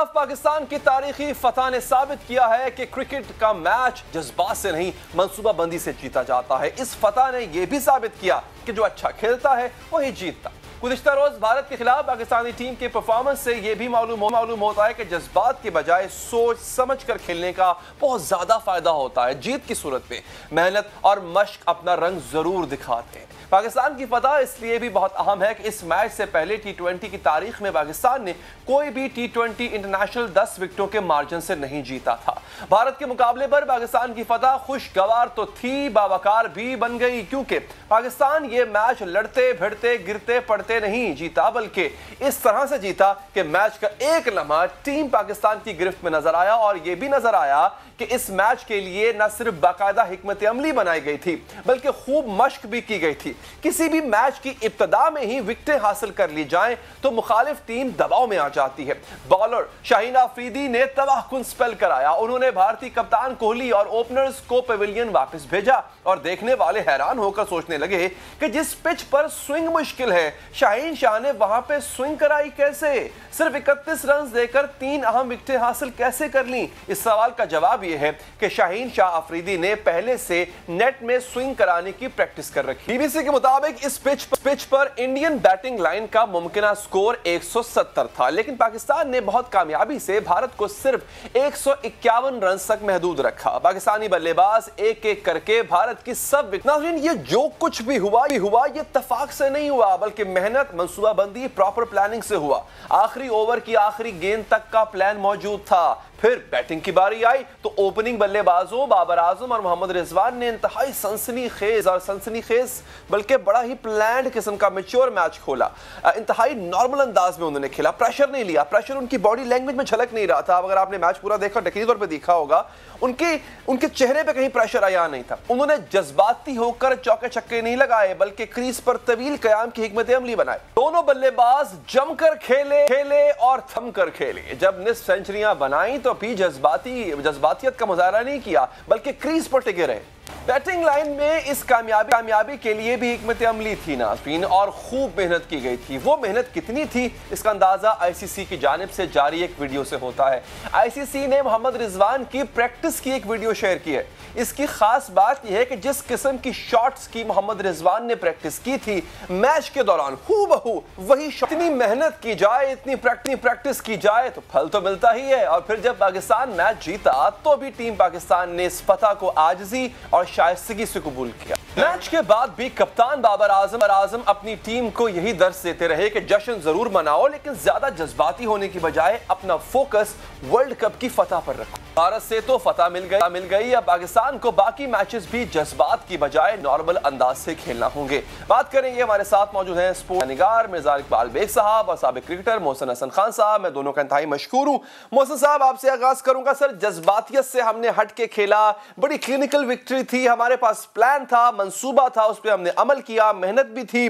खिलाफ पाकिस्तान की तारीखी फतह ने साबित किया है कि क्रिकेट का मैच जज्बात से नहीं मंसूबाबंदी से जीता जाता है। इस फतह ने यह भी साबित किया कि जो अच्छा खेलता है वही जीतता। गुज़िश्ता रोज भारत के खिलाफ पाकिस्तानी टीम के परफॉर्मेंस से यह भी मालूम होता है कि जज्बात के बजाय सोच समझ कर खेलने का बहुत ज्यादा फायदा होता है। जीत की सूरत में मेहनत और मश्क अपना रंग जरूर दिखाते हैं। पाकिस्तान की फतह इसलिए भी बहुत अहम है कि इस मैच से पहले टी20 की तारीख में पाकिस्तान ने कोई भी टी20 इंटरनेशनल 10 विकेटों के मार्जिन से नहीं जीता था। भारत के मुकाबले पर पाकिस्तान की फतह खुशगवार तो थी, बावकार भी बन गई, क्योंकि पाकिस्तान ये मैच लड़ते भिड़ते गिरते पड़ते नहीं जीता, बल्कि इस तरह से जीता कि मैच का एक लम्हा टीम पाकिस्तान की गिरफ्त में नजर आया और यह भी नजर आया कि इस मैच के लिए न सिर्फ बाकायदा हिकमत अमली बनाई गई थी बल्कि खूब मश्क भी की गई थी। किसी भी मैच की इब्तिदा में ही विकेटें हासिल कर ली जाएं तो मुखालिफ टीम दबाव में आ जाती है। बॉलर शाहीन अफरीदी ने तबाहकुन स्पेल कराया। उन्होंने भारतीय कप्तान कोहली और ओपनर्स को पेविलियन वापस भेजा और देखने वाले हैरान होकर सोचने लगे कि जिस पिच पर स्विंग मुश्किल है, शाहीन शाह ने वहां पे स्विंग कराई कैसे? सिर्फ 31 रन देकर 3 अहम विकेटें हासिल कैसे कर ली? इस सवाल का जवाब यह है कि शाहीन शाह अफरीदी ने पहले से नेट में स्विंग कराने की प्रैक्टिस कर रखी। बीबीसी के मुताबिक इस पिच पर इंडियन बैटिंग लाइन का मुमकिना स्कोर 170 था, लेकिन पाकिस्तान ने बहुत कामयाबी से भारत को सिर्फ 151 रन तक महदूद रखा। पाकिस्तानी बल्लेबाज एक एक करके भारत की सब विकेट। ये जो कुछ भी हुआ ये इत्तेफाक से नहीं हुआ, बल्कि मेहनत, मंसूबाबंदी, प्रॉपर प्लानिंग से हुआ। आखिरी ओवर की आखिरी गेंद तक का प्लान मौजूद था। फिर बैटिंग की बारी आई तो ओपनिंग बल्लेबाजों बाबर आजम और मोहम्मद रिजवान ने इंतहाई सनसनीखेज बल्कि बड़ा ही प्लान्ड किस्म का मैच्योर मैच खोला। इंतहाई नॉर्मल अंदाज में उन्होंने खेला, प्रेशर नहीं लिया। प्रेशर उनकी बॉडी लैंग्वेज में झलक नहीं रहा था। अगर आपने मैच पूरा देखा, यकीनी तौर पे देखा होगा, उनके चेहरे पे कहीं प्रेशर आया नहीं था। उन्होंने जज्बाती होकर चौके छक्के नहीं लगाए बल्कि क्रीज पर तवील कयाम की हिकमत अमली बनाए। दोनों बल्लेबाज जमकर खेले और थमकर खेले। जब निस्फ सेंचुरियां बनाई तो भी जज्बातियत का मुजाहरा नहीं किया बल्कि क्रीज पर टिके रहे। बैटिंग लाइन में इस कामयाबी के लिए भी हिकमत अमली थी नाज़रीन, और खूब मेहनत की गई थी। वो मेहनत कितनी थी इसका अंदाजा आईसीसी की जानिब से जारी एक वीडियो से होता है। आईसीसी ने मोहम्मद रिजवान की प्रैक्टिस की एक वीडियो शेयर की है। इसकी खास बात यह है कि जिस किस्म की शॉट्स की मोहम्मद रिजवान ने प्रैक्टिस की थी मैच के दौरान, हूबहू वही शॉट। इतनी मेहनत की जाए, इतनी प्रैक्टिस की जाए तो फल तो मिलता ही है। और फिर जब पाकिस्तान मैच जीता तो भी टीम पाकिस्तान ने इस फतह को आजिज़ी और शाइस्तगी से कबूल किया। मैच के बाद भी कप्तान बाबर आजम अपनी टीम को यही दर्स देते रहे कि जश्न जरूर मनाओ, लेकिन ज्यादा जज्बाती होने की बजाय अपना फोकस वर्ल्ड कप की फतह पर रखो। भारत से तो फतह मिल गई। अब पाकिस्तान को बाकी मैचेस भी जज्बात की बजाय नॉर्मल अंदाज से खेलना होंगे। बात करेंगे, हमारे साथ मौजूद हैं स्पोर्ट्स निगार मिर्जा इकबाल बेग साहब और साबिक क्रिकेटर मोहसिन हसन खान साहब। मैं दोनों का इंतहाई मशकूर हूं। मोहसिन साहब, आपसे आगाज करूंगा। सर, जज्बातियत से हमने हट के खेला, बड़ी क्लिनिकल विक्ट्री थी, हमारे पास प्लान था, मंसूबा था, उस पर हमने अमल किया, मेहनत भी थी।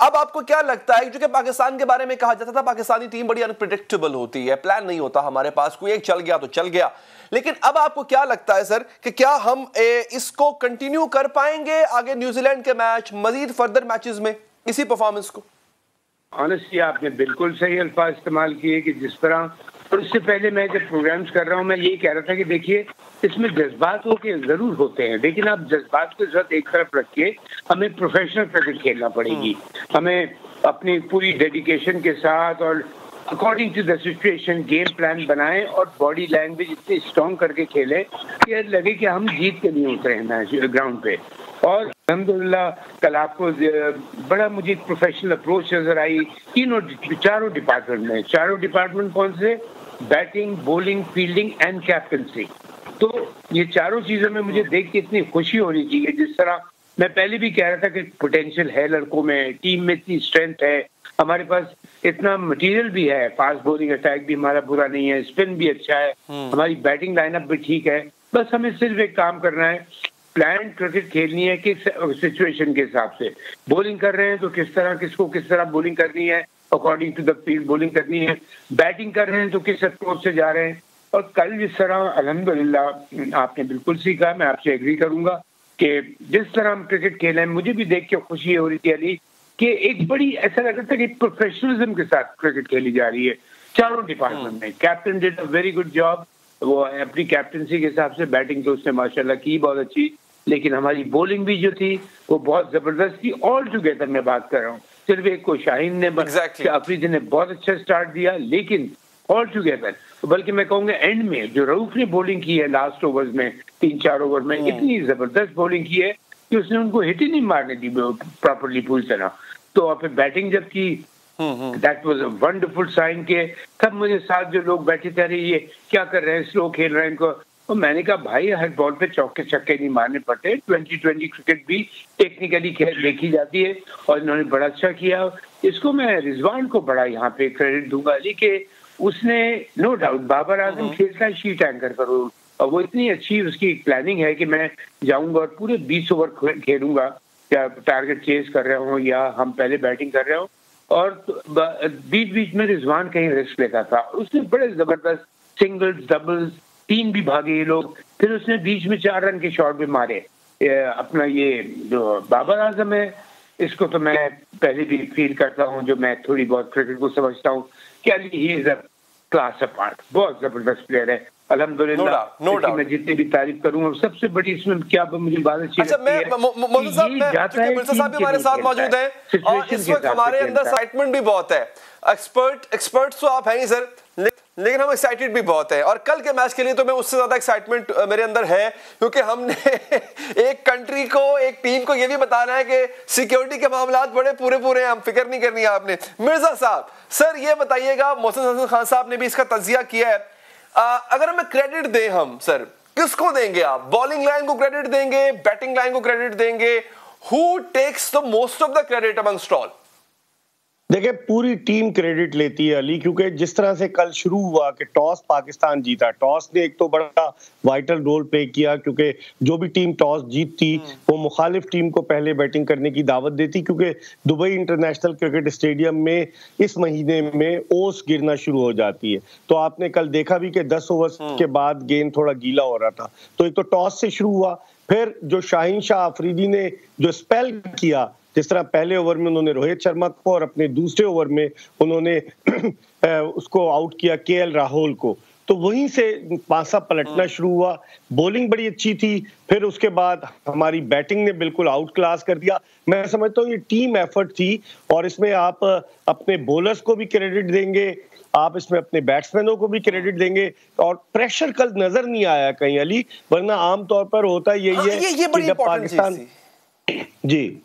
अब आपको क्या लगता है, जो कि पाकिस्तान के बारे में कहा जाता था पाकिस्तानी टीम बड़ी अनप्रेडिक्टेबल होती है, प्लान नहीं होता हमारे पास, कोई एक चल गया तो चल गया, लेकिन अब आपको क्या लगता है सर कि क्या हम इसको कंटिन्यू कर पाएंगे आगे न्यूजीलैंड के मैच, मजीद फर्दर मैचेस में इसी परफॉर्मेंस को? ऑनेस्टली आपने बिल्कुल सही अल्फाज इस्तेमाल किए कि जिस तरह, और इससे पहले मैं जब प्रोग्राम्स कर रहा हूँ मैं यही कह रहा था कि देखिए इसमें जज्बातों के जरूर होते हैं, लेकिन आप जज्बात को जरूरत एक तरफ रखिए, हमें प्रोफेशनल क्रिकेट खेलना पड़ेगी। हमें अपनी पूरी डेडिकेशन के साथ और according to the situation game plan बनाएं और बॉडी लैंग्वेज इतनी स्ट्रॉन्ग करके खेलें कि लगे कि हम जीत के लिए उतरे हैं मैच ग्राउंड पे। और अल्हम्दुलिल्लाह कल आपको बड़ा मुझे प्रोफेशनल अप्रोच नजर आई चारों डिपार्टमेंट में। चारों डिपार्टमेंट कौन से? Batting, bowling, fielding and captaincy. तो ये चारों चीजों में मुझे देख के इतनी खुशी होनी चाहिए। जिस तरह मैं पहले भी कह रहा था कि पोटेंशियल है लड़कों में, टीम में इतनी स्ट्रेंथ है, हमारे पास इतना मटेरियल भी है, फास्ट बॉलिंग अटैक भी हमारा बुरा नहीं है, स्पिन भी अच्छा है, हमारी बैटिंग लाइनअप भी ठीक है। बस हमें सिर्फ एक काम करना है, प्लान क्रिकेट खेलनी है किस सिचुएशन के हिसाब से। बॉलिंग कर रहे हैं तो किस तरह बॉलिंग करनी है, according to the field bowling करनी है। बैटिंग कर रहे हैं तो किस अप्रोच से जा रहे हैं। और कल जिस तरह अल्हम्दुलिल्लाह आपने बिल्कुल सीखा, मैं आपसे एग्री करूंगा कि जिस तरह हम क्रिकेट खेले हैं, मुझे भी देख के खुशी हो रही थी अली कि एक बड़ी ऐसा लग रहा था कि प्रोफेशनलिज्म के साथ क्रिकेट खेली जा रही है। चारों डिपार्टमेंट में। Captain did a very good job, वो अपनी कैप्टनसी के हिसाब से बैटिंग तो उसने माशाल्लाह की बहुत अच्छी, लेकिन हमारी बॉलिंग भी जो थी वो बहुत जबरदस्त थी। ऑल टुगेदर मैं बात कर रहा हूँ, सिर्फ एक को शाहीन ने अफरीदी ने बहुत अच्छा स्टार्ट दिया, लेकिन ऑल टुगेदर, बल्कि मैं कहूँगा एंड में जो रऊफ ने बॉलिंग की है लास्ट ओवर्स में, 3-4 ओवर में इतनी जबरदस्त बॉलिंग की है कि उसने उनको हिट ही नहीं मारने दी प्रॉपरली पूरी तरह। तो फिर बैटिंग जब की, that was a wonderful sign के तब मुझे साथ जो लोग बैठे थे, अरे ये क्या कर रहे हैं, स्लो खेल रहे हैं इनको, तो मैंने कहा भाई हर बॉल पे चौके छक्के नहीं मारने पड़ते, 2020 क्रिकेट भी टेक्निकली देखी जाती है और इन्होंने बड़ा अच्छा किया। इसको मैं रिजवान को बड़ा यहाँ पे क्रेडिट दूंगा कि उसने नो डाउट बाबर आजम खेलता है शीट एंकर पर, और वो इतनी अच्छी उसकी प्लानिंग है कि मैं जाऊंगा और पूरे 20 ओवर खेलूंगा, या टारगेट चेज कर रहा हूँ या हम पहले बैटिंग कर रहे हो, और बीच बीच में रिजवान कहीं रिस्क लेता था, उसने बड़े जबरदस्त सिंगल्स डबल्स 3 भी भागे ये लोग, फिर उसने बीच में 4 रन के शॉट भी मारे। अपना ये जो बाबर आजम है, इसको तो मैं पहले भी फील करता हूँ, जो मैं थोड़ी बहुत क्रिकेट को समझता हूँ, क्या he is a class apart, बहुत जबरदस्त प्लेयर है अल्हम्दुलिल्लाह। मैं जितनी भी तारीफ करूंगा, सबसे बड़ी इसमें क्या मुझे बात अच्छी लगती है, मिर्जा साहब भी हमारे साथ मौजूद हैं और इस वक्त हमारे अंदर एक्साइटमेंट भी बहुत है। एक्सपर्ट्स तो आप हैं ही सर, लेकिन हम एक्साइटेड भी बहुत है, और कल के मैच के लिए तो मैं उससे ज्यादा एक्साइटमेंट मेरे अंदर है, क्योंकि हमने एक कंट्री को, एक टीम को ये भी बताना है कि सिक्योरिटी के मामलात बड़े पूरे हैं, हम फिक्र नहीं करनी है आपने। मिर्जा साहब सर ये बताइएगा, मोहसिन हसन खान साहब ने भी इसका तज्जिया किया है, अगर हमें क्रेडिट दें हम सर, किसको देंगे आप? बॉलिंग लाइन को क्रेडिट देंगे, बैटिंग लाइन को क्रेडिट देंगे? Who takes the most of the credit amongst all? देखिए पूरी टीम क्रेडिट लेती है अली, क्योंकि जिस तरह से कल शुरू हुआ कि टॉस पाकिस्तान जीता, टॉस ने एक तो बड़ा वाइटल रोल प्ले किया, क्योंकि जो भी टीम टॉस जीतती वो मुखालिफ टीम को पहले बैटिंग करने की दावत देती, क्योंकि दुबई इंटरनेशनल क्रिकेट स्टेडियम में इस महीने में ओस गिरना शुरू हो जाती है। तो आपने कल देखा भी कि 10 ओवर के बाद गेंद थोड़ा गीला हो रहा था, तो एक तो टॉस से शुरू हुआ, फिर जो शाहीन शाह अफरीदी ने जो स्पेल किया, जिस तरह पहले ओवर में उन्होंने रोहित शर्मा को और अपने दूसरे ओवर में उन्होंने उसको आउट किया केएल राहुल को, तो वहीं से पासा पलटना शुरू हुआ। बॉलिंग बड़ी अच्छी थी, फिर उसके बाद हमारी बैटिंग ने बिल्कुल आउट क्लास कर दिया। मैं समझता हूँ ये टीम एफर्ट थी, और इसमें आप अपने बॉलर्स को भी क्रेडिट देंगे, आप इसमें अपने बैट्समैनों को भी क्रेडिट देंगे, और प्रेशर कल नजर नहीं आया कहीं अली, वरना आमतौर पर होता यही है कि जब पाकिस्तान जी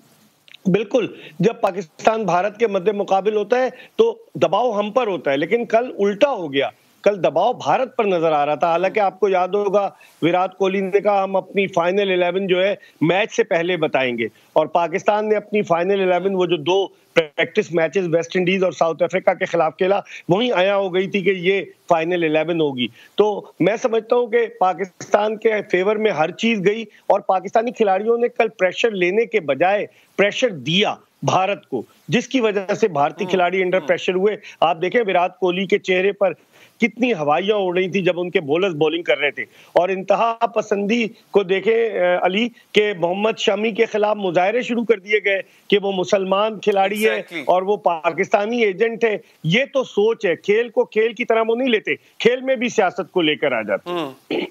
बिल्कुल, जब पाकिस्तान भारत के मध्य मुकाबिल होता है तो दबाव हम पर होता है, लेकिन कल उल्टा हो गया, कल दबाव भारत पर नजर आ रहा था। हालांकि आपको याद होगा विराट कोहली ने कहा हम अपनी फाइनल 11 जो है मैच से पहले बताएंगे, और पाकिस्तान ने अपनी फाइनल 11 वो जो 2 प्रैक्टिस मैचेस वेस्ट इंडीज और साउथ अफ्रीका के खिलाफ खेला, वहीं आया हो गई थी कि ये फाइनल 11 होगी। तो मैं समझता हूं कि पाकिस्तान के फेवर में हर चीज गई, और पाकिस्तानी खिलाड़ियों ने कल प्रेशर लेने के बजाय प्रेशर दिया भारत को, जिसकी वजह से भारतीय खिलाड़ी अंडर प्रेशर हुए। आप देखें विराट कोहली के चेहरे पर कितनी हवाइयां उड़ रही थी जब उनके बॉलर्स बॉलिंग कर रहे थे, और इंतहा पसंदी को देखें अली के मोहम्मद शमी के खिलाफ मुजाहरे शुरू कर दिए गए कि वो मुसलमान खिलाड़ी है और वो पाकिस्तानी एजेंट है। ये तो सोच है, खेल को खेल की तरह वो नहीं लेते, खेल में भी सियासत को लेकर आ जाते हैं।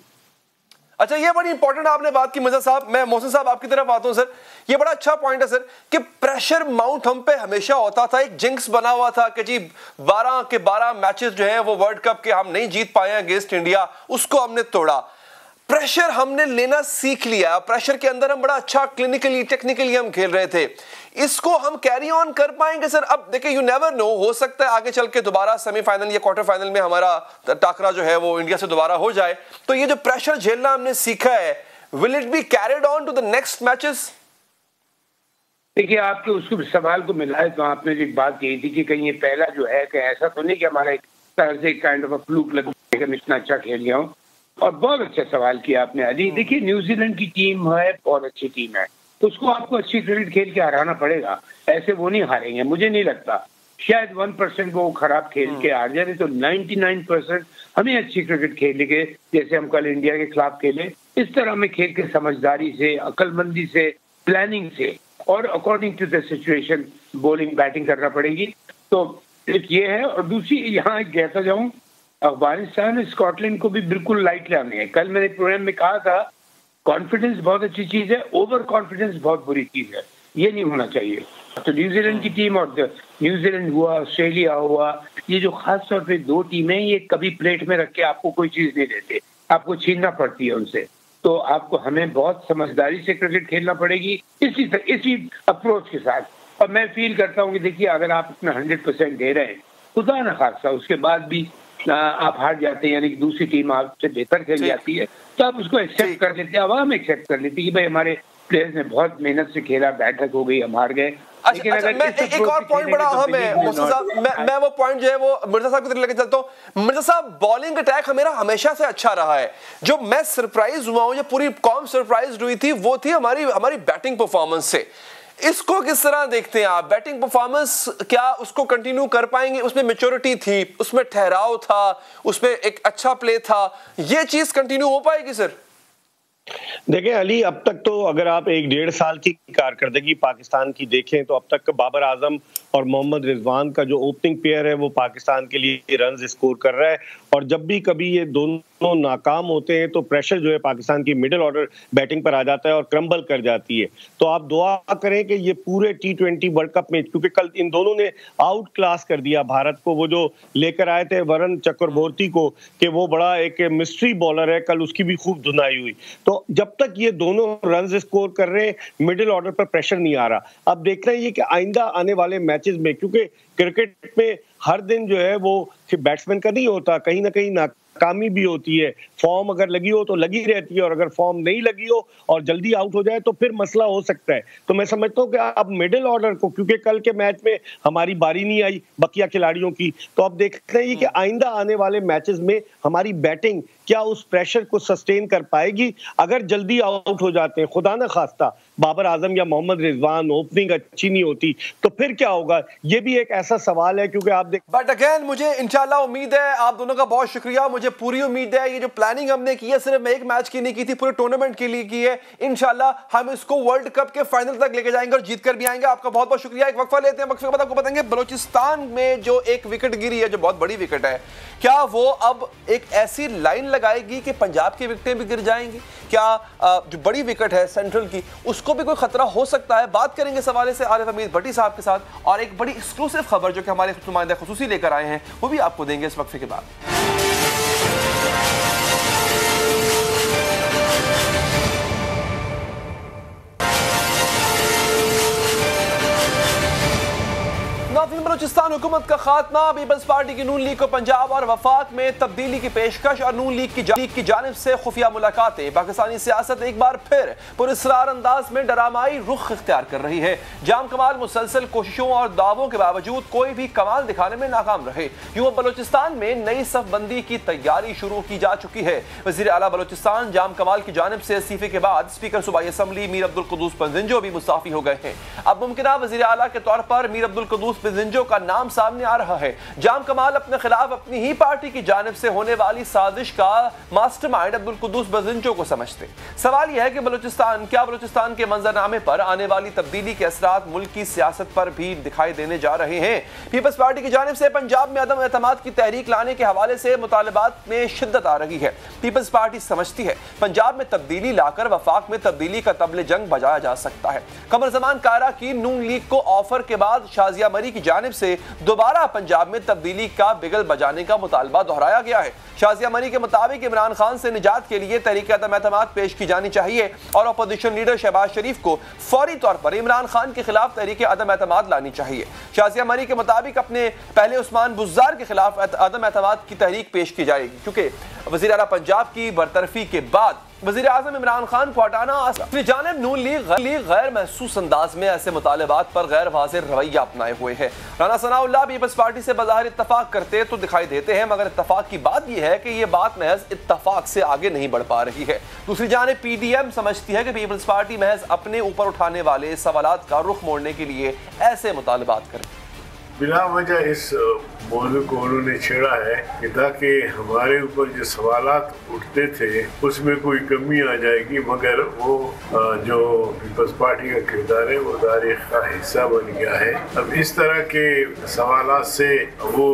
अच्छा ये बड़ी इंपॉर्टेंट आपने बात की मिर्जा साहब, मैं मोहसिन साहब आपकी तरफ आता हूं सर, ये बड़ा अच्छा पॉइंट है सर कि प्रेशर माउंट हम पे हमेशा होता था, एक जिंक्स बना हुआ था कि जी 12 के 12 मैचेस जो हैं वो वर्ल्ड कप के हम नहीं जीत पाए हैं अगेंस्ट इंडिया, उसको हमने तोड़ा। प्रेशर हमने लेना सीख लिया, प्रेशर के अंदर हम बड़ा अच्छा क्लिनिकली टेक्निकली हम खेल रहे थे, इसको हम कैरी ऑन कर पाएंगे सर? अब देखिए यू नेवर नो, हो सकता है आगे चल के दोबारा सेमीफाइनल या क्वार्टर फाइनल में हमारा टाकरा जो है वो इंडिया से दोबारा हो जाए, तो ये जो प्रेशर झेलना हमने सीखा है, will it be carried on to the next matches? देखिए आपके उसको सवाल को मिलाए तो आपने एक बात कही थी कि कहीं ये पहला जो है कि ऐसा तो नहीं कि हमारा एक तरह से काइंड ऑफ अ फ्लूक लगा कि इतना अच्छा खेल गया हूँ, और बहुत अच्छा सवाल किया आपने अली। देखिए न्यूजीलैंड की टीम है, बहुत अच्छी टीम है, तो उसको आपको अच्छी क्रिकेट खेल के हराना पड़ेगा, ऐसे वो नहीं हारेंगे मुझे नहीं लगता। शायद 1% वो खराब खेल के हार जाए, तो 99% हमें अच्छी क्रिकेट खेल के, जैसे हम कल इंडिया के खिलाफ खेले, इस तरह हमें खेल के समझदारी से, अक्लमंदी से, प्लानिंग से और according to the situation bowling batting करना पड़ेगी। तो एक ये है, और दूसरी यहाँ कहता जाऊं, अफगानिस्तान और स्कॉटलैंड को भी बिल्कुल लाइट लाने है। कल मैंने प्रोग्राम में कहा था कॉन्फिडेंस बहुत अच्छी चीज है, ओवर कॉन्फिडेंस बहुत बुरी चीज है, ये नहीं होना चाहिए। तो न्यूजीलैंड की टीम और न्यूजीलैंड हुआ, ऑस्ट्रेलिया हुआ, ये जो खास तौर पे दो टीमें, ये कभी प्लेट में रख के आपको कोई चीज नहीं देते, आपको छीनना पड़ती है उनसे। तो आपको हमें बहुत समझदारी से क्रिकेट खेलना पड़ेगी इसी अप्रोच के साथ। और मैं फील करता हूँ कि देखिए अगर आप अपना 100% दे रहे हैं, खुदा न खासा उसके बाद भी आप हार जाते हैं, यानी कि दूसरी टीम आपसे बेहतर खेल जाती है, तो आप उसको एक्सेप्ट कर लेते हैं, आवाम एक्सेप्ट कर लेती है कि भाई हमारे प्लेयर्स ने बहुत मेहनत से खेला, बैठक हो गई, हम हार गए। अच्छा, मैं एक और पॉइंट बड़ा अहम है मुर्तज़ा साहब, मैं वो पॉइंट जो है वो मिर्जा साहब की तरफ लेके चलता हूँ। मिर्जा साहब, बॉलिंग अटैक मेरा हमेशा से अच्छा रहा है। जो मैं सरप्राइज हुआ हूँ, जो पूरी कौम सरप्राइज हुई थी, वो थी हमारी बैटिंग परफॉर्मेंस से। इसको किस तरह देखते हैं आप? बैटिंग परफॉर्मेंस क्या उसको कंटिन्यू कर पाएंगे? उसमें मैच्योरिटी थी, उसमें ठहराव था, उसमें एक अच्छा प्ले था, ये चीज कंटिन्यू हो पाएगी सर? देखिए अली, अब तक तो अगर आप 1-1.5 साल की कारकर्दगी पाकिस्तान की देखें तो अब तक बाबर आजम और मोहम्मद रिजवान का जो ओपनिंग पेयर है वो पाकिस्तान के लिए रन स्कोर कर रहा है। और जब भी कभी ये दोनों नाकाम होते हैं तो प्रेशर जो है पाकिस्तान की मिडिल ऑर्डर बैटिंग पर आ जाता है और क्रम्बल कर जाती है। तो आप दुआ करें कि ये पूरे T20 वर्ल्ड कप में, क्योंकि कल इन दोनों ने आउट क्लास कर दिया भारत को, वो जो लेकर आए थे वरुण चक्रवर्ती को कि वो बड़ा एक मिस्ट्री बॉलर है, कल उसकी भी खूब धुनाई हुई। तो जब तक ये दोनों रन स्कोर कर रहे हैं, मिडिल ऑर्डर पर प्रेशर नहीं आ रहा। अब देख रहे हैं कि आइंदा आने वाले मैचेस में, क्योंकि क्रिकेट में हर दिन जो है वो बैट्समैन का नहीं होता, कहीं ना कहीं नाकामी भी होती है। फॉर्म अगर लगी हो तो लगी रहती है, और अगर फॉर्म नहीं लगी हो और जल्दी आउट हो जाए तो फिर मसला हो सकता है। तो मैं समझता हूँ कि अब मिडिल ऑर्डर को, क्योंकि कल के मैच में हमारी बारी नहीं आई बकिया खिलाड़ियों की, तो अब देखते हैं कि आइंदा आने वाले मैचेस में हमारी बैटिंग क्या उस प्रेशर को सस्टेन कर पाएगी। अगर जल्दी आउट हो जाते हैं, खुदा न खास्ता बाबर आजम या मोहम्मद रिजवान, ओपनिंग अच्छी नहीं होती, तो फिर क्या होगा? ये भी एक ऐसा सवाल है, क्योंकि आप देख। बट अगेन मुझे इंशाल्लाह उम्मीद है, आप दोनों का बहुत शुक्रिया, मुझे पूरी उम्मीद है ये जो प्लानिंग हमने की है सिर्फ एक मैच की नहीं की थी, पूरे टूर्नामेंट के लिए की है। इंशाल्लाह हम इसको वर्ल्ड कप के फाइनल तक लेके जाएंगे और जीत कर भी आएंगे। आपका बहुत बहुत शुक्रिया। एक वक्फा लेते हैं, वक्फे के बाद आपको बताएंगे बलूचिस्तान में जो एक विकेट गिरी है, जो बहुत बड़ी विकेट है, क्या वो अब एक ऐसी लाइन लगाएगी कि पंजाब की विकेटें भी गिर जाएंगी? क्या जो बड़ी विकेट है सेंट्रल की, उसको भी कोई खतरा हो सकता है? बात करेंगे इस हवाले से आरिफ हमीद भट्टी साहब के साथ, और एक बड़ी एक्सक्लूसिव खबर जो कि हमारे नुमाइंदा खुसूसी लेकर आए हैं, वो भी आपको देंगे इस वक्फे के बाद। बलूचिस्तान हुकूमत का खात्मा, पीपल्स पार्टी की नून लीग को पंजाब और वफाक में तब्दीली की पेशकश और नून लीग की जानिब से खुफिया मुलाकातें। पाकिस्तानी सियासत एक बार फिर पुरस्रार अंदाज में डरामाई रुख इख्तियार कर रही है। जाम कमाल मुसलसल कोशिशों और दावों के बावजूद कोई भी कमाल दिखाने में नाकाम रहे। यूं बलूचिस्तान में नई सफबंदी की तैयारी शुरू की जा चुकी है। वजीर आला बलूचिस्तान जाम कमाल की जानिब से इस्तीफे के बाद स्पीकर सूबाई असम्बली मीर अब्दुल कुद्दूस बंजिंजो भी मुस्ताफी हो गए हैं। अब मुमकिन वजीर आला के तौर पर मीर अब्दुल कुद्दूस बंजिंजो का नाम सामने आ रहा है। जाम कमाल अपने खिलाफ अपनी ही पार्टी की जानिब से होने वाली साजिश का मास्टरमाइंड अब्दुल कुद्दूस बंजिंजो को समझते। सवाल यह है कि बलूचिस्तान के मंजरनामे पर आने वाली तब्दीली के असरात मुल्क की सियासत पर भी दिखाई देने जा रहे हैं। पीपल्स पार्टी की जानिब से पंजाब में अदम एतमाद की तहरीक लाने के हवाले से मुतालबात में शिद्दत आ रही है। पीपल्स पार्टी समझती है पंजाब में तब्दीली लाकर वफाक में तब्दीली का तबले जंग बजाया जा सकता है। कमर ज़मान कायरा की नून लीग को ऑफर के बाद शाजिया मरी की जानिब से दोबारा पंजाब में तब्दीली का बिगल बजाने का मुतालबा दोहराया गया है। शाजिया मरी के मुताबिक इमरान खान से निजात के लिए तहरीक अदम एतमाद पेश की जानी चाहिए और अपोजिशन लीडर शहबाज शरीफ को फौरी तौर पर इमरान खान के खिलाफ तहरीक अदम एतमाद लानी चाहिए। शाजिया मरी के मुताबिक अपने पहले उस्मान बुज़्ज़ार के खिलाफ अदम एतमाद की तहरीक पेश की जाएगी, क्योंकि वज़ीर आला पंजाब की बरतरफी के बाद वज़ीर आज़म इमरान खान को हटाना अपनी जानिब नून लीग गैर महसूस अंदाज में ऐसे मुतालबात पर गैर वाज़ेह रवैया अपनाए हुए है। राना सनाउल्लाह पीपल्स पार्टी से बज़ाहिर इत्तफाक करते तो दिखाई देते हैं, मगर इत्तफाक की बात यह है कि यह बात महज इत्तफाक से आगे नहीं बढ़ पा रही है। दूसरी जानिब PDM समझती है कि पीपल्स पार्टी महज अपने ऊपर उठाने वाले सवालात का रुख मोड़ने के लिए ऐसे मुतालबात करे। बिना वजह इस मौजू को उन्होंने छेड़ा है कि ताकि हमारे ऊपर जो सवालात उठते थे उसमें कोई कमी आ जाएगी, मगर वो जो पीपल्स पार्टी का किरदार है वो तारीख का हिस्सा बन गया है। अब इस तरह के सवालात से वो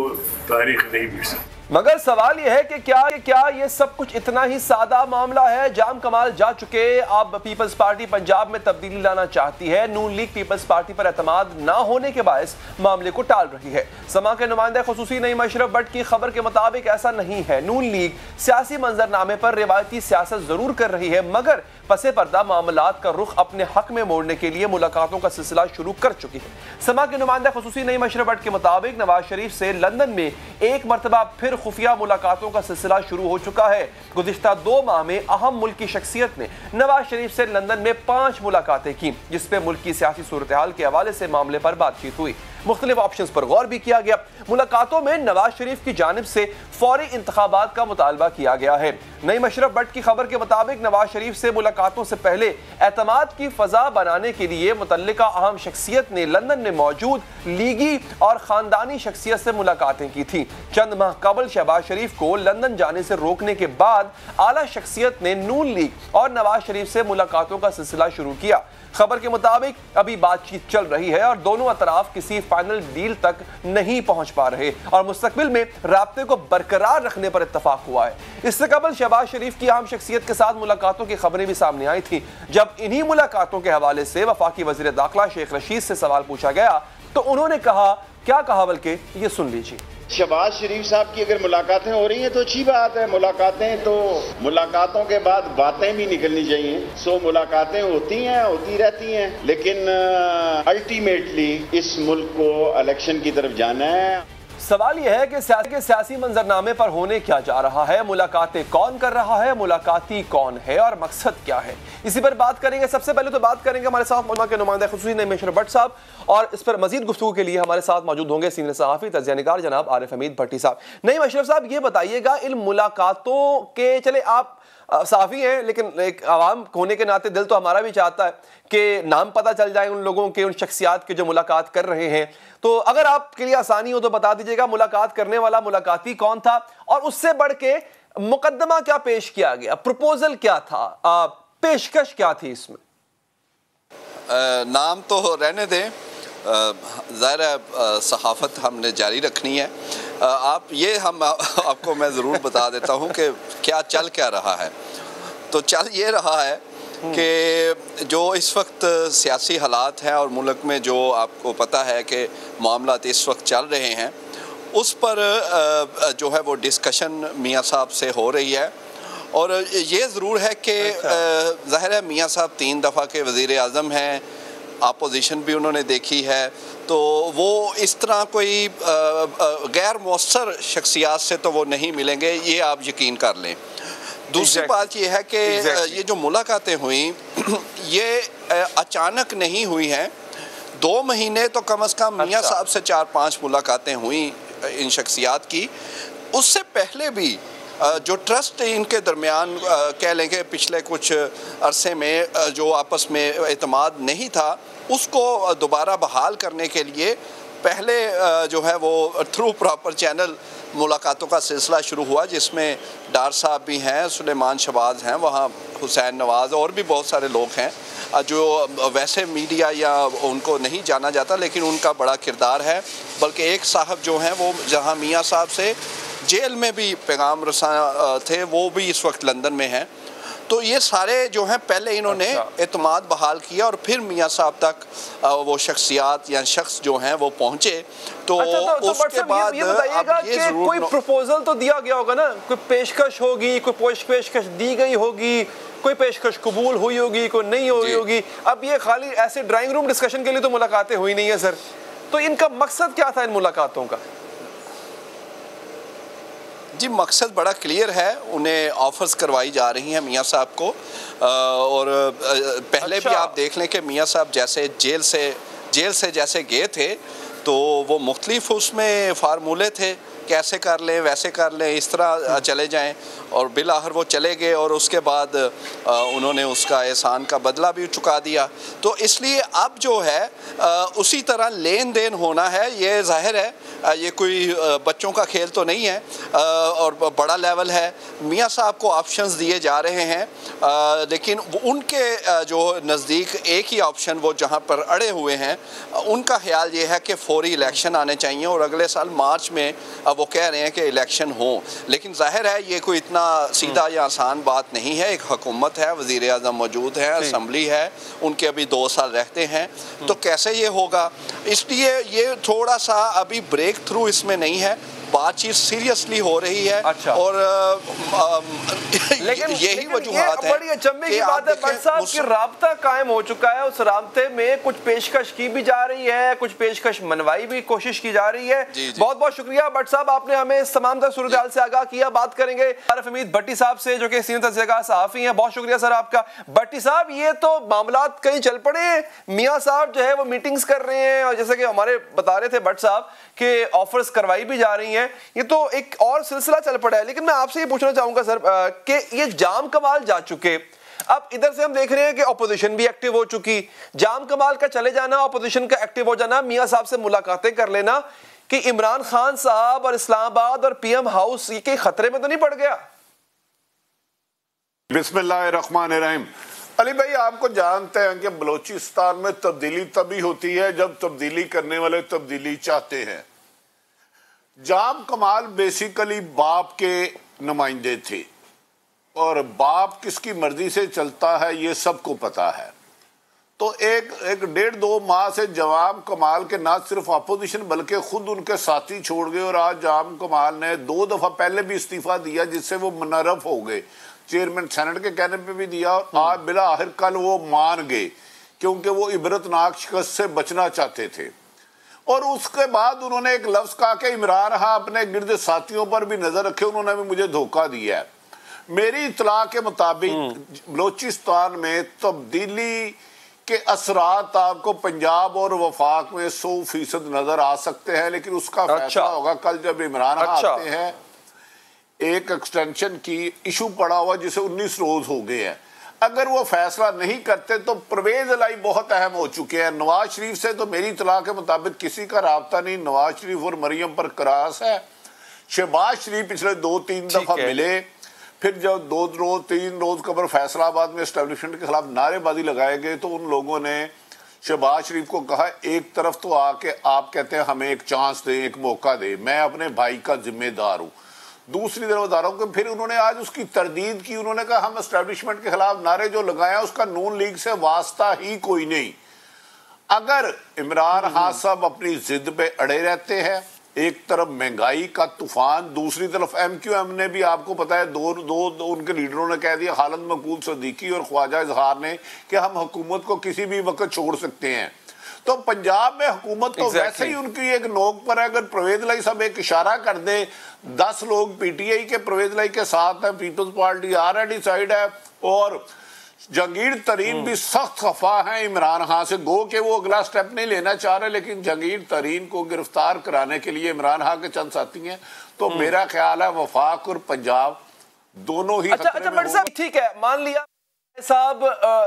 तारीख नहीं मिट सकती। मगर सवाल यह है कि क्या ये सब कुछ इतना ही सादा मामला है? जाम कमाल जा चुके, अब पीपल्स पार्टी पंजाब में तब्दीली लाना चाहती है। नून लीग पीपल्स पार्टी पर एतमाद ना होने के बायस मामले को टाल रही है। समा के नुमाइंदे खुसूसी नईम अशरफ भट्ट की खबर के मुताबिक ऐसा नहीं है। नून लीग सियासी मंजरनामे पर रिवायती सियासत जरूर कर रही है, मगर पसे पर्दा मामलात का रुख अपने हक में मोड़ने के लिए मुलाकातों का सिलसिला शुरू कर चुकी है। समा के नुमाइंदे खुसूसी नईम अशरफ भट्ट के मुताबिक नवाज शरीफ से लंदन में एक मरतबा फिर खुफिया मुलाकातों का सिलसिला शुरू हो चुका है। गुज़िश्ता 2 माह में अहम मुल्की शख्सियत ने नवाज शरीफ से लंदन में 5 मुलाकातें की, जिसपे मुल्क की सियासी सूरत हाल के हवाले से मामले पर बातचीत हुई। मुख्तलिफ ऑप्शंस पर गौर भी किया गया। मुलाकातों में नवाज शरीफ की जानिब से फौरी इंतखाबात का मुतालबा किया गया है। नईम अशरफ भट्ट की खबर के मुताबिक नवाज शरीफ से मुलाकातों से पहले एतमाद की फजा बनाने के लिए मुतल्लिका अहम शख्सियत ने लंदन में मौजूद लीगी और खानदानी शख्सियत से मुलाकातें की थी। चंद माह कबल शहबाज शरीफ को लंदन जाने से रोकने के बाद आला शख्सियत ने नून लीग और नवाज शरीफ से मुलाकातों का सिलसिला शुरू किया। खबर के मुताबिक अभी बातचीत चल रही है और दोनों अतराफ किसी फाइनल डील तक नहीं पहुंच पा रहे और मुस्तकबिल में राब्ते को बरकरार रखने पर इत्तफाक हुआ है। इससे कबल शहबाज शरीफ की अहम शख्सियत के साथ मुलाकातों की खबरें भी सामने आई थी। जब इन्हीं मुलाकातों के हवाले से वफाकी वज़ीर दाखिला शेख रशीद से सवाल पूछा गया तो उन्होंने कहा, क्या कहा, बल्कि ये सुन लीजिए। शहबाज शरीफ साहब की अगर मुलाकातें हो रही हैं तो अच्छी बात है। मुलाकातों के बाद बातें भी निकलनी चाहिए। सो मुलाकातें होती रहती हैं, लेकिन अल्टीमेटली इस मुल्क को इलेक्शन की तरफ जाना है। सवाल यह है कि सियासी मंजरनामे पर होने क्या जा रहा है, मुलाकातें कौन कर रहा है, मुलाकाती कौन है और मकसद क्या है, इसी पर बात करेंगे। सबसे पहले तो बात करेंगे हमारे साथ मौजूदा के नुमाइंदे खुसूसी नईम अशरफ भट्ट साहब, और इस पर मजीद गुफ्तगू के लिए हमारे साथ मौजूद होंगे सीनियर सहाफ़ी तजिया निगार जनाब आरिफ हमीद भट्टी साहब। नईम अशरफ साहब, ये बताइएगा, इन मुलाकातों के, चले आप साफ़ी हैं लेकिन एक आवाम होने के नाते दिल तो हमारा भी चाहता है कि नाम पता चल जाए उन लोगों के, उन शख्सियात के जो मुलाकात कर रहे हैं। तो अगर आपके लिए आसानी हो तो बता दीजिएगा, मुलाकात करने वाला मुलाकाती कौन था और उससे बढ़ के मुकदमा क्या पेश किया गया, प्रपोजल क्या था, पेशकश क्या थी इसमें? नाम तो रहने दें, ज़ाहिर सहाफ़त हमने जारी रखनी है। हम आपको मैं ज़रूर बता देता हूँ कि क्या रहा है। तो चल ये रहा है कि जो इस वक्त सियासी हालात हैं और मुल्क में जो आपको पता है कि मामलात इस वक्त चल रहे हैं, उस पर जो है वो डिस्कशन मियाँ साहब से हो रही है। और ये ज़रूर है कि ज़ाहिर है मियाँ साहब 3 दफ़ा के वज़ीर आज़म हैं, अपोजिशन भी उन्होंने देखी है, तो वो इस तरह कोई गैर मौसर शख्सियात से तो वो नहीं मिलेंगे, ये आप यकीन कर लें। दूसरी बात ये है कि ये जो मुलाकातें हुई ये अचानक नहीं हुई हैं। 2 महीने तो कम से कम मियाँ साहब से 4-5 मुलाकातें हुई इन शख्सियात की। उससे पहले भी जो ट्रस्ट इनके दरमियान कह लें कि पिछले कुछ अरसे में जो आपस में एतमाद नहीं था, उसको दोबारा बहाल करने के लिए पहले जो है वो थ्रू प्रॉपर चैनल मुलाकातों का सिलसिला शुरू हुआ, जिसमें डार साहब भी हैं, सुलेमान शहबाज हैं, वहाँ हुसैन नवाज़ और भी बहुत सारे लोग हैं जो वैसे मीडिया या उनको नहीं जाना जाता, लेकिन उनका बड़ा किरदार है। बल्कि एक साहब जो हैं वो जहाँ मियाँ साहब से जेल में भी पैगाम रसा थे, वो भी इस वक्त लंदन में हैं। तो ये सारे जो हैं पहले इन्होंने एतमाद बहाल किया और फिर मियाँ साहब तक वो शख्सियात या शख्स जो हैं वो पहुँचे। तो उसके बाद ये बताइएगा कि कोई प्रपोजल तो दिया गया होगा ना, कोई पेशकश होगी, कोई पेशकश दी गई होगी, कोई पेशकश कबूल हुई होगी, कोई नहीं हुई होगी। अब ये खाली ऐसे ड्राइंग रूम डिस्कशन के लिए तो मुलाकातें हुई नहीं है सर, तो इनका मकसद क्या था इन मुलाकातों का? जी, मकसद बड़ा क्लियर है, उन्हें ऑफर्स करवाई जा रही हैं मियाँ साहब को। और पहले भी आप देख लें कि मियाँ साहब जैसे जेल से जैसे गए थे तो वो मुख्तलिफ उसमें फार्मूले थे, कैसे कर लें, वैसे कर लें, इस तरह चले जाएं। और बिलाखिर वो चले गए और उसके बाद उन्होंने उसका एहसान का बदला भी चुका दिया। तो इसलिए अब जो है उसी तरह लेन देन होना है। ये जाहिर है ये कोई बच्चों का खेल तो नहीं है और बड़ा लेवल है। मियाँ साहब को ऑप्शंस दिए जा रहे हैं, लेकिन उनके जो नज़दीक एक ही ऑप्शन वो जहाँ पर अड़े हुए हैं, उनका ख्याल ये है कि फौरी इलेक्शन आने चाहिए और अगले साल मार्च में वो कह रहे हैं कि इलेक्शन हो। लेकिन जाहिर है ये कोई इतना सीधा या आसान बात नहीं है। एक हुकूमत है, वज़ीर आज़म मौजूद है, असम्बली है, उनके अभी 2 साल रहते हैं, तो कैसे ये होगा। इसलिए ये थोड़ा सा अभी ब्रेक थ्रू इसमें नहीं है, बातचीत सीरियसली हो रही है। अच्छा। और लेकिन यही वजूहात है। बड़ी अचंभे की बात है भट्ट साहब कि राब्ता कायम हो चुका है, उस राब्ते में कुछ पेशकश की भी जा रही है, कुछ पेशकश मनवाई भी कोशिश की जा रही है। बहुत बहुत शुक्रिया भट्ट साहब, आपने हमें इस तमाम तर सूरत हाल से आगाह किया। बात करेंगे आरिफ हमीद भट्टी साहब से जो कि सीनियर तजज़िया सहाफ़ी हैं। बहुत शुक्रिया सर आपका। भट्टी साहब, ये तो मामला कहीं चल पड़े, मियाँ साहब जो है वो मीटिंग्स कर रहे हैं और जैसे कि हमारे बता रहे थे भट्ट साहब कि ऑफर्स करवाई भी जा रही हैं, ये तो एक और सिलसिला चल पड़ा है। लेकिन मैं आपसे ये पूछना चाहूंगा सर कि ये जाम कमाल जा चुके, अब इधर से हम देख रहे हैं कि ऑपोजिशन भी एक्टिव हो चुकी, जाम कमाल का चले जाना, ऑपोजिशन का एक्टिव हो जाना, मियां साहब से मुलाकातें कर लेना, कि इमरान खान साहब और इस्लामाबाद और पीएम हाउस ये के खतरे में तो नहीं पड़ गया? बिस्मिल्लाहिर्रहमानिर्रहीम। अली भाई, आपको जानते हैं कि बलोचिस्तान में तब्दीली तभी होती है जब तब्दीली करने वाले तब्दीली चाहते हैं। जाम कमाल बेसिकली बाप के नुमाइंदे थे और बाप किसकी मर्जी से चलता है ये सबको पता है। तो एक 1.5-2 माह से जाम कमाल के ना सिर्फ अपोजिशन बल्कि खुद उनके साथी छोड़ गए और आज जाम कमाल ने 2 दफा पहले भी इस्तीफा दिया जिससे वो मुनर्रफ हो गए, चेयरमैन सेनेट के कहने पे भी दिया और आज बिला आखिर कल वो मान गए क्योंकि वो इबरतनाक शिकस्त से बचना चाहते थे। और उसके बाद उन्होंने एक लफ्ज कहा कि इमरान खान अपने गिरद साथियों पर भी नजर रखे, उन्होंने भी मुझे धोखा दिया है। मेरी इतला के मुताबिक बलोचिस्तान में तब्दीली के असरात आपको पंजाब और वफाक में 100% नजर आ सकते हैं, लेकिन उसका फैसला होगा कल जब इमरान खान आते हैं। एक एक्सटेंशन की इशू पड़ा हुआ जिसे 19 रोज हो गए हैं। अगर वो फैसला नहीं करते तो परवेज इलाही बहुत अहम हो चुके हैं। नवाज शरीफ से तो मेरी इतला के मुताबिक किसी का राब्ता नहीं, नवाज शरीफ और मरियम पर क्रास है। शहबाज शरीफ पिछले 2-3 दफा मिले, फिर जब 2-3 रोज कबर फैसलाबाद में एस्टेब्लिशमेंट के खिलाफ नारेबाजी लगाए गए तो उन लोगों ने शहबाज शरीफ को कहा, एक तरफ तो आके आप कहते हैं हमें एक चांस दें, एक मौका दें, मैं अपने भाई का जिम्मेदार हूँ। दूसरी तरफ बता रहा हूं कि फिर उन्होंने आज उसकी तरदीद की, उन्होंने कहा हम एस्टेब्लिशमेंट के खिलाफ नारे जो लगाया उसका नून लीग से वास्ता ही कोई नहीं। अगर इमरान खान साहब अपनी जिद पे अड़े रहते हैं, एक तरफ महंगाई का तूफान, दूसरी तरफ MQM ने भी आपको पता है दो उनके लीडरों ने कह दिया, खालिद मकबूल सिद्दीकी और ख्वाजा इजहार ने, कि हम हुकूमत को किसी भी वक्त छोड़ सकते हैं। तो पंजाब में हुकूमत तो वैसे ही उनकी एक नोक पर है। अगर परवेज इलाही साहब एक इशारा कर दे, 10 लोग PTI के परवेज इलाही के साथ है, पीपल्स पार्टी ऑलरेडी साइड है और जहांगीर तरीन भी सख्त खफा है इमरान खान से, गो के वो अगला स्टेप नहीं लेना चाह रहे, लेकिन जहांगीर तरीन को गिरफ्तार कराने के लिए इमरान खान के चंद साथी हैं। तो मेरा ख्याल है वफाक और पंजाब दोनों ही अच्छा भट्ट साहब, ठीक है, मान लिया साहब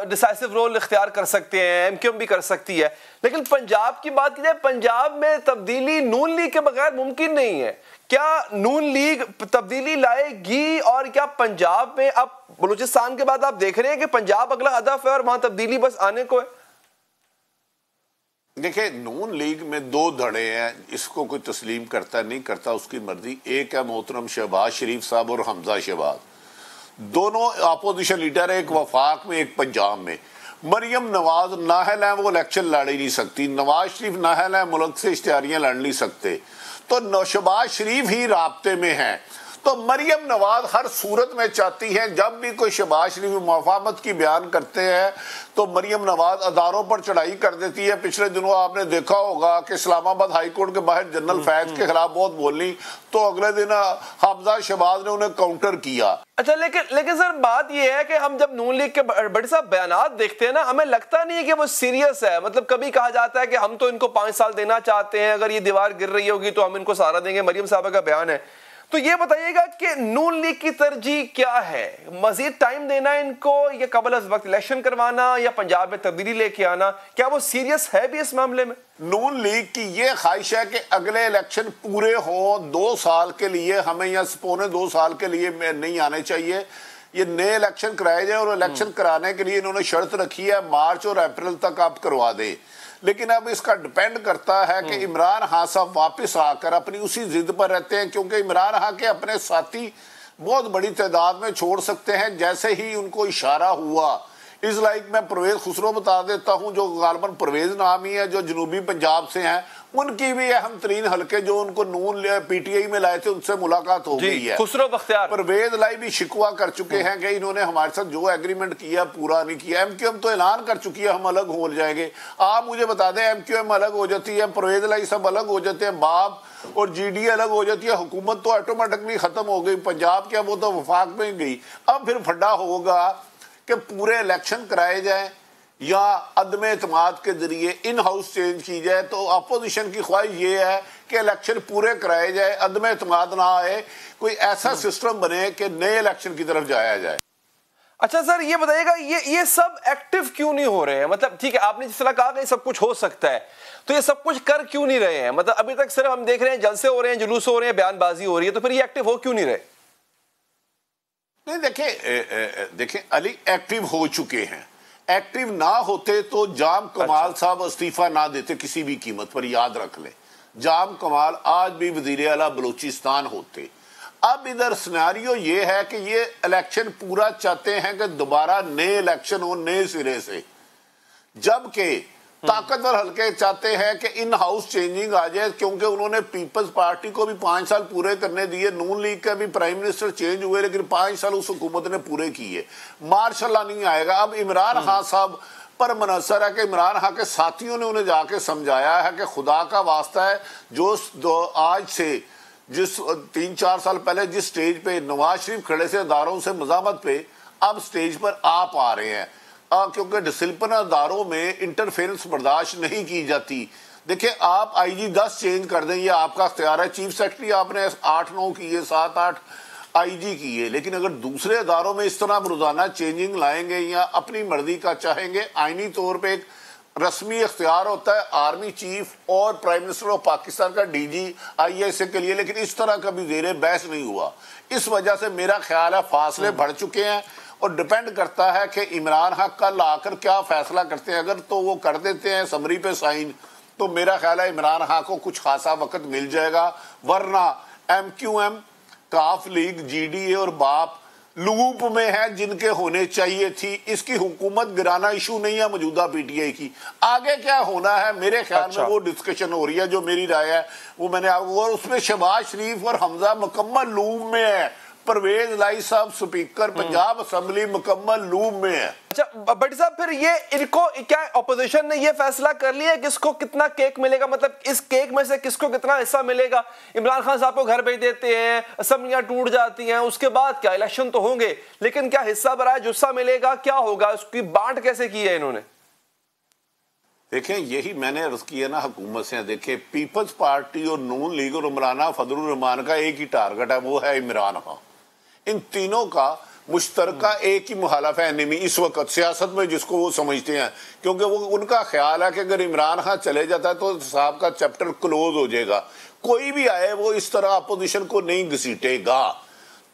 डिसाइसिव रोल इख्तियार कर सकते हैं, MQM भी कर सकती है, लेकिन पंजाब की बात की जाए, पंजाब में तब्दीली नून लीग के बगैर मुमकिन नहीं है। क्या नून लीग तब्दीली लाएगी? और क्या पंजाब में अब बलूचिस्तान के बाद आप देख रहे हैं कि पंजाब अगला हदफ है और वहां तब्दीली बस आने को है? देखिए, नून लीग में 2 धड़े हैं, इसको कोई तस्लीम करता नहीं करता उसकी मर्जी। एक है मोहतरम शहबाज शरीफ साहब और हमजा शहबाज, दोनों अपोजिशन लीडर, एक वफाक में एक पंजाब में। मरियम नवाज नाहल है, वो इलेक्शन लड़ ही नहीं सकती। नवाज शरीफ नाहल है, मुल्क से इश्तिहारियां लड़ नहीं सकते। तो शहबाज शरीफ ही राब्ते में है। तो मरियम नवाज हर सूरत में चाहती है, जब भी कोई शहबाज शरीफ मुफाहमत की बयान करते हैं तो मरियम नवाज अदारों पर चढ़ाई कर देती है। पिछले दिनों आपने देखा होगा कि इस्लामाबाद हाई कोर्ट के बाहर जनरल फैज के खिलाफ बहुत बोली, तो अगले दिन हमजा शहबाज ने उन्हें काउंटर किया। अच्छा, लेकिन सर बात यह है कि हम जब नून लीग के बड़े साहब बयानात देखते हैं ना, हमें लगता नहीं है कि वो सीरियस है। मतलब कभी कहा जाता है कि हम तो इनको 5 साल देना चाहते हैं, अगर ये दीवार गिर रही होगी तो हम इनको सहारा देंगे, मरियम साहबा का बयान है। तो ये बताइएगा कि नून लीग की तरजीह क्या है? मजीद टाइम देना इनको या कबल अज़ वक्त इलेक्शन करवाना या पंजाब में तब्दीली लेके आना? क्या वो सीरियस है भी इस मामले में? नून लीग की ये ख्वाहिश है कि अगले इलेक्शन पूरे हों 2 साल के लिए, हमें या पौने 2 साल के लिए नहीं आने चाहिए, ये नए इलेक्शन कराए जाए। और इलेक्शन कराने के लिए इन्होंने शर्त रखी है मार्च और अप्रैल तक आप करवा दें। लेकिन अब इसका डिपेंड करता है कि इमरान खान साहब वापस आकर अपनी उसी जिद पर रहते हैं, क्योंकि इमरान खान के अपने साथी बहुत बड़ी तादाद में छोड़ सकते हैं जैसे ही उनको इशारा हुआ। इस लाइक मैं परवेज खुसरो बता देता हूं, जो गालबन परवेज नामी है, जो जनूबी पंजाब से हैं, उनकी भी अहम तरीन हल्के जो उनको नून पीटीआई में लाए थे उनसे मुलाकात हो गई है। खुसरो बख्तियार परवेज लाई भी शिकवा कर चुके हैं कि इन्होंने हमारे साथ जो एग्रीमेंट किया पूरा नहीं किया। एमक्यूएम तो ऐलान कर चुकी है हम अलग हो जाएंगे। आप मुझे बता दें, एमक्यूएम अलग हो जाती है, परवेज लाई सब अलग हो जाते हैं, बाप और जीडी अलग हो जाती है, हुकूमत तो ऑटोमेटिकली खत्म हो गई। पंजाब क्या, वो तो वफाक में गई। अब फिर फड्डा होगा कि पूरे इलेक्शन कराए जाए या अदम एतमाद के जरिए इन हाउस चेंज की जाए। तो अपोजिशन की ख्वाहिश ये है कि इलेक्शन पूरे कराए जाए, अदम एतमाद ना आए, कोई ऐसा सिस्टम बने कि नए इलेक्शन की तरफ जाया जाए। अच्छा सर, ये बताइएगा ये सब एक्टिव क्यों नहीं हो रहे हैं? मतलब ठीक है, आपने जिस तरह कहा कि सब कुछ हो सकता है, तो ये सब कुछ कर क्यों नहीं रहे हैं? मतलब अभी तक सिर्फ हम देख रहे हैं जलसे हो रहे हैं, जुलूस हो रहे हैं, बयानबाजी हो रही है, तो फिर ये एक्टिव हो क्यों नहीं रहे? नहीं, देखें अली एक्टिव हो चुके हैं। एक्टिव ना होते तो जाम कमाल साहब इस्तीफा ना देते किसी भी कीमत पर, याद रख ले। जाम कमाल आज भी वजीर आला बलूचिस्तान होते। अब इधर सिनेरियो ये है कि ये इलेक्शन पूरा चाहते हैं कि दोबारा नए इलेक्शन हो नए सिरे से, जबकि ताकतवर हल्के चाहते हैं कि इन हाउस चेंजिंग आ जाए, क्योंकि उन्होंने पीपल्स पार्टी को भी 5 साल पूरे करने दिए। नून लीग का भी प्राइम मिनिस्टर चेंज हुए, लेकिन 5 साल उस हुकूमत ने पूरे किए। मार्शाल्लाह नहीं आएगा। अब इमरान खान साहब पर मनसर है कि इमरान खान के साथियों ने उन्हें जाके समझाया है कि खुदा का वास्ता है, जो आज से जिस 3-4 साल पहले जिस स्टेज पे नवाज शरीफ खड़े से अदारों से मजामत पे, अब स्टेज पर आप आ रहे हैं, क्योंकि डिसिप्लिन अदारों में इंटरफेरेंस बर्दाश्त नहीं की जाती। देखिए, आप आईजी 10 चेंज कर दें, ये आपका अख्तियार है। चीफ सेक्रेटरी आपने 8-9 किए, 7-8 आईजी किए, लेकिन अगर दूसरे अदारों में इस तरह रोजाना चेंजिंग लाएंगे या अपनी मर्जी का चाहेंगे, आईनी तौर पर एक रस्मी इख्तियार होता है आर्मी चीफ और प्राइम मिनिस्टर ऑफ पाकिस्तान का डीजी आईएसए के लिए, लेकिन इस तरह का भी ज़ेरे बहस नहीं हुआ। इस वजह से मेरा ख्याल है फासले बढ़ चुके हैं और डिपेंड करता है कि इमरान खान कल आकर क्या फैसला करते हैं। अगर तो वो कर देते हैं समरी पे साइन, तो मेरा ख्याल है इमरान खान को कुछ खासा वक्त मिल जाएगा, वरना एमक्यूएम, काफ लीग, जीडीए और बाप लूप में है जिनके होने चाहिए थी। इसकी हुकूमत गिराना इशू नहीं है मौजूदा पीटीआई की। आगे क्या होना है मेरे ख्याल में वो डिस्कशन हो रही है, जो मेरी राय है वो मैंने आपको, और उसमें शहबाज शरीफ और हमजा मुकम्मल लूप में है। परवेज लाई साहब स्पीकर पंजाब असेंबली मुकम्मल लूप में है। अच्छा बट साहब, फिर ये इनको क्या ऑपोजिशन ने ये फैसला कर लिया किसको कितना केक मिलेगा? मतलब इस केक में से किसको कितना हिस्सा मिलेगा? इमरान खान साहब को घर भेज देते हैं, असेंबलियां टूट जाती हैं, उसके बाद क्या इलेक्शन तो होंगे, लेकिन क्या हिस्सा बराए जुस्सा मिलेगा, क्या होगा, उसकी बांट कैसे की है इन्होंने? देखें, यही मैंने अर्ज किया ना हुकूमत से। देखें, पीपल्स पार्टी और नून लीग और इमरान फजलुर रहमान का एक ही टारगेट है, वो है इमरान खान। इन तीनों का मुश्तरका एक ही मुखालफ है एनिमी इस वक्त सियासत में, जिसको वो समझते हैं, क्योंकि वो उनका ख्याल है कि अगर इमरान खान चले जाता है तो साहब का चैप्टर क्लोज हो जाएगा। कोई भी आए वो इस तरह अपोजिशन को नहीं घसीटेगा।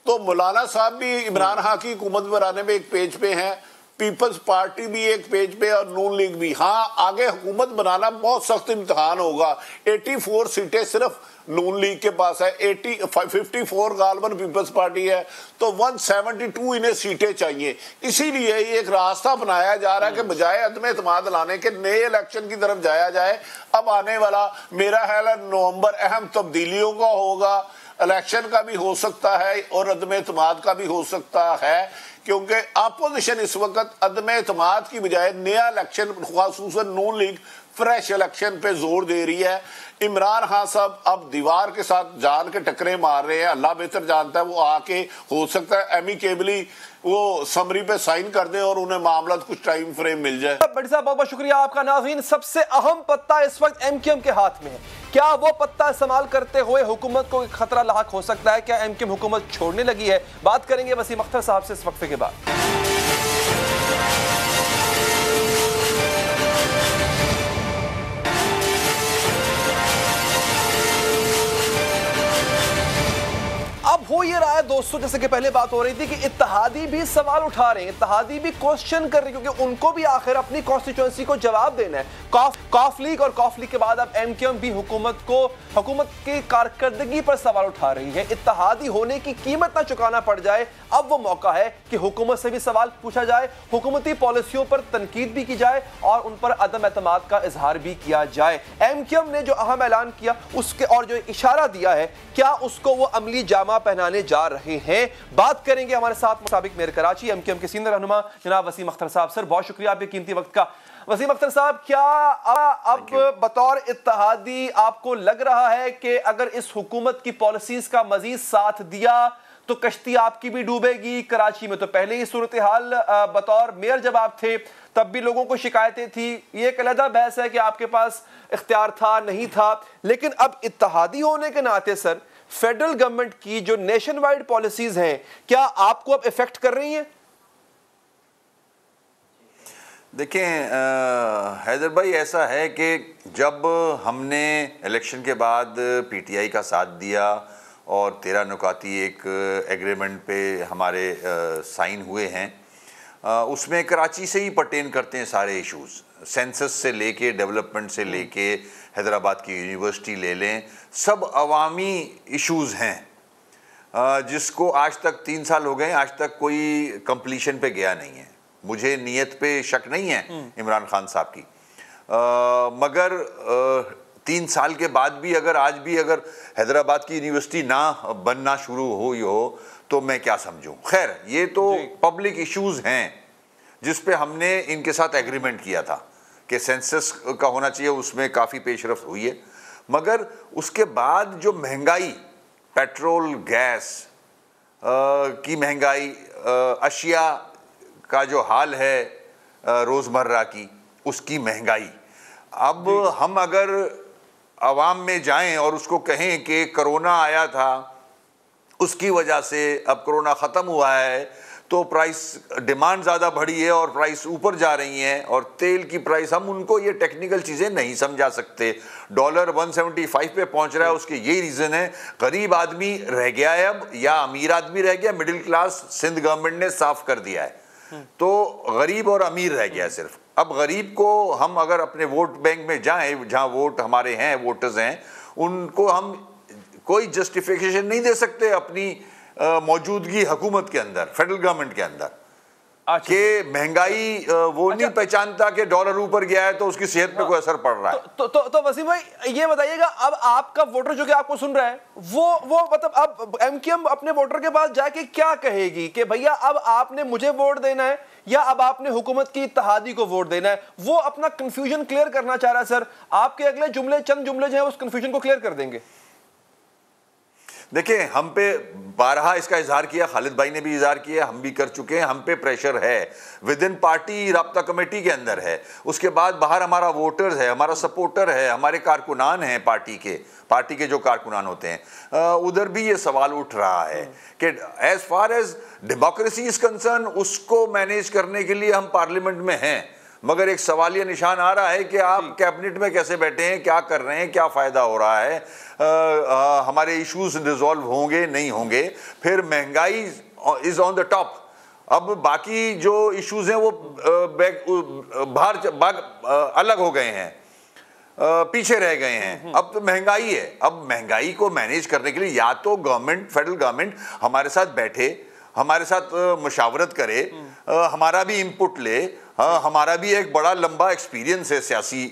तो मौलाना साहब भी इमरान खान की हुकूमत बनाने में एक पेज पे हैं, पीपल्स पार्टी भी एक पेज पे और नून लीग भी। हाँ, आगे हुकूमत बनाना बहुत सख्त इम्तिहान होगा। 84 सीटें सिर्फ नून लीग के पास है, 54 गालबन पीपल्स पार्टी है, तो 172 इन्हें सीटें चाहिए। इसीलिए एक रास्ता बनाया जा रहा है कि बजाय अदम एतमाद लाने के नए इलेक्शन की तरफ जाया जाए। अब आने वाला मेरा ख्याल है नवंबर अहम तब्दीलियों का होगा, इलेक्शन का भी हो सकता है और अदम एतमाद का भी हो सकता है, क्योंकि अपोजिशन इस वक्त अदम एतमाद की बजाय नया इलेक्शन, खासूसन नून लीग फ्रेश इलेक्शन पे जोर दे रही है। इमरान खान साहब अब दीवार के साथ जान के टकरे मार रहे हैं, अल्लाह बेहतर जानता है। वो आके हो सकता है एमिकेबली वो समरी पे साइन कर दे और उन्हें मामला कुछ टाइम फ्रेम मिल जाए। बड़ी साहब बहुत बहुत शुक्रिया आपका। नाज़रीन, सबसे अहम पत्ता इस वक्त एमक्यूएम के हाथ में है। क्या वो पत्ता इस्तेमाल करते हुए हुकूमत को खतरा लाक हो सकता है? क्या एमक्यूएम हुकूमत छोड़ने लगी है? बात करेंगे वसीम अख्तर साहब से इस वक्फे के बाद। अब हो ये रहा है दोस्तों, जैसे कि पहले बात हो रही थी कि इत्तेहादी भी सवाल उठा रहे हैं, इत्तेहादी भी क्वेश्चन कर रहे हैं, क्योंकि उनको भी आखिर अपनी कॉन्स्टिट्यूएंसी को जवाब देना है। कॉफ लीग और कॉफ लीग के बाद अब एमक्यूएम भी हुकूमत की कारकर्दगी पर सवाल उठा रही है। इत्तेहादी होने की कीमत ना चुकाना पड़ जाए, अब वो मौका है कि हुकूमत से भी सवाल पूछा जाए, हुकूमती पॉलिसियों पर तनकीद भी की जाए और उन पर अदम एतमाद का इजहार भी किया जाए। एमक्यूएम ने जो अहम ऐलान किया उसके और जो इशारा दिया है, क्या उसको वो अमली जामा पहनाने जा रहे हैं? बात करेंगे हमारे साथ मुसाबिक मेयर कराची एमक्यूएम के सीनियर रहनुमा जनाब वसीम अख्तर साहब। सर बहुत शुक्रिया आपके कीमती वक्त का। वसीम अख्तर साहब, क्या अब बतौर इत्तेहादी आपको लग रहा है कि अगर इस हुकूमत की पॉलिसीज का मजीद साथ दिया तो कश्ती आपकी भी डूबेगी? कराची में तो पहले ही सूरत हाल, बतौर मेयर जब आप थे तब भी लोगों को शिकायतें थी, ये एक अलग बहस है कि आपके पास इख्तियार था नहीं था, लेकिन अब इत्तेहादी होने के नाते सर फेडरल गवर्नमेंट की जो नेशन वाइड पॉलिसीज हैं, क्या आपको अब इफेक्ट कर रही हैं? देखें हैदर भाई, ऐसा है कि जब हमने इलेक्शन के बाद पीटीआई का साथ दिया और 13 नुकाती एक एग्रीमेंट पे हमारे साइन हुए हैं, उसमें कराची से ही पर्टेन करते हैं सारे इश्यूज़, सेंसस से लेके डेवलपमेंट से लेके हैदराबाद की यूनिवर्सिटी ले लें, सब अवामी इश्यूज़ हैं जिसको आज तक 3 साल हो गए, आज तक कोई कंप्लीशन पे गया नहीं है। मुझे नीयत पे शक नहीं है इमरान खान साहब की, मगर 3 साल के बाद भी अगर आज भी अगर हैदराबाद की यूनिवर्सिटी ना बनना शुरू हुई हो तो मैं क्या समझूं। खैर, ये तो पब्लिक इश्यूज हैं जिस पे हमने इनके साथ एग्रीमेंट किया था कि सेंसस का होना चाहिए, उसमें काफ़ी पेशरफ्त हुई है, मगर उसके बाद जो महंगाई, पेट्रोल गैस की महंगाई, अशिया का जो हाल है रोज़मर्रा की, उसकी महंगाई, अब हम अगर आवाम में जाएं और उसको कहें कि कोरोना आया था, उसकी वजह से अब कोरोना ख़त्म हुआ है, तो प्राइस डिमांड ज़्यादा बढ़ी है और प्राइस ऊपर जा रही हैं, और तेल की प्राइस, हम उनको ये टेक्निकल चीज़ें नहीं समझा सकते। डॉलर 175 पे पहुंच रहा है, उसके यही रीज़न है, गरीब आदमी रह गया है अब, या अमीर आदमी रह गया, मिडिल क्लास सिंध गवर्नमेंट ने साफ कर दिया है, तो गरीब और अमीर रह गया सिर्फ। अब गरीब को हम अगर अपने वोट बैंक में जाएं, जहां वोट हमारे हैं, वोटर्स हैं, उनको हम कोई जस्टिफिकेशन नहीं दे सकते अपनी मौजूदगी हुकूमत के अंदर, फेडरल गवर्नमेंट के अंदर, कि महंगाई वो नहीं पहचानता कि डॉलर ऊपर गया है तो उसकी सेहत पे कोई असर पड़ रहा है। तो वसीम भाई ये बताइएगा, अब आपका वोटर जो कि आपको सुन रहा है, वो मतलब अब एमक्यूएम अपने वोटर के पास जाके क्या कहेगी कि भैया अब आपने मुझे वोट देना है या अब आपने हुकूमत की इत्तेहादी को वोट देना है? वो अपना कंफ्यूजन क्लियर करना चाह रहा है। सर, आपके अगले जुमले, चंद जुमले जो है उस कंफ्यूजन को क्लियर कर देंगे। देखिए, हम पे बारहा इसका इजहार किया, खालिद भाई ने भी इजहार किया, हम भी कर चुके हैं, हम पे प्रेशर है, विद इन पार्टी राब्ता कमेटी के अंदर है, उसके बाद बाहर हमारा वोटर्स है, हमारा सपोर्टर है, हमारे कारकुनान हैं, पार्टी के जो कारकुनान होते हैं, उधर भी ये सवाल उठ रहा है कि as far as democracy is concern, उसको मैनेज करने के लिए हम पार्लियामेंट में हैं, मगर एक सवालिया निशान आ रहा है कि आप कैबिनेट में कैसे बैठे हैं, क्या कर रहे हैं, क्या फ़ायदा हो रहा है, हमारे इश्यूज रिजॉल्व होंगे नहीं होंगे, फिर महंगाई इज़ ऑन द टॉप। अब बाकी जो इश्यूज हैं वो अलग हो गए हैं, पीछे रह गए हैं। अब तो महंगाई है, अब महंगाई को मैनेज करने के लिए या तो गवर्नमेंट, फेडरल गवर्नमेंट हमारे साथ बैठे, हमारे साथ मशावरत करे, हमारा भी इनपुट ले, हमारा भी एक बड़ा लंबा एक्सपीरियंस है सियासी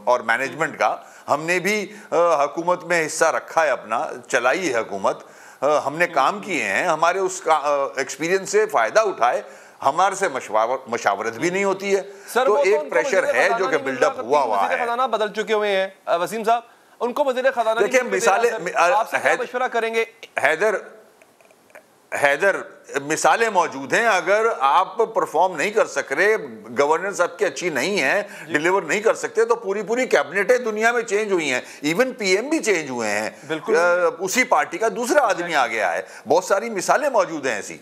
और मैनेजमेंट का, हमने भी हुकूमत में हिस्सा रखा है, अपना चलाई है हुकूमत, हमने काम किए हैं, हमारे उस एक्सपीरियंस से फ़ायदा उठाए, हमारे से मशावरत भी नहीं होती है। तो एक प्रेशर है जो कि बिल्डअप हुआ है। खजाना बदल चुके हुए हैं वसीम साहब, उनको वज़ीर खजाना, देखिए मिसालें आपसे मशवरा करेंगे। हैदर, मिसालें मौजूद हैं। अगर आप परफॉर्म नहीं कर सक रहे, गवर्नेंस आपकी अच्छी नहीं है, डिलीवर नहीं कर सकते, तो पूरी पूरी कैबिनेटें दुनिया में चेंज हुई हैं, इवन पीएम भी चेंज हुए हैं, उसी पार्टी का दूसरा आदमी आ गया है। बहुत सारी मिसालें मौजूद हैं ऐसी।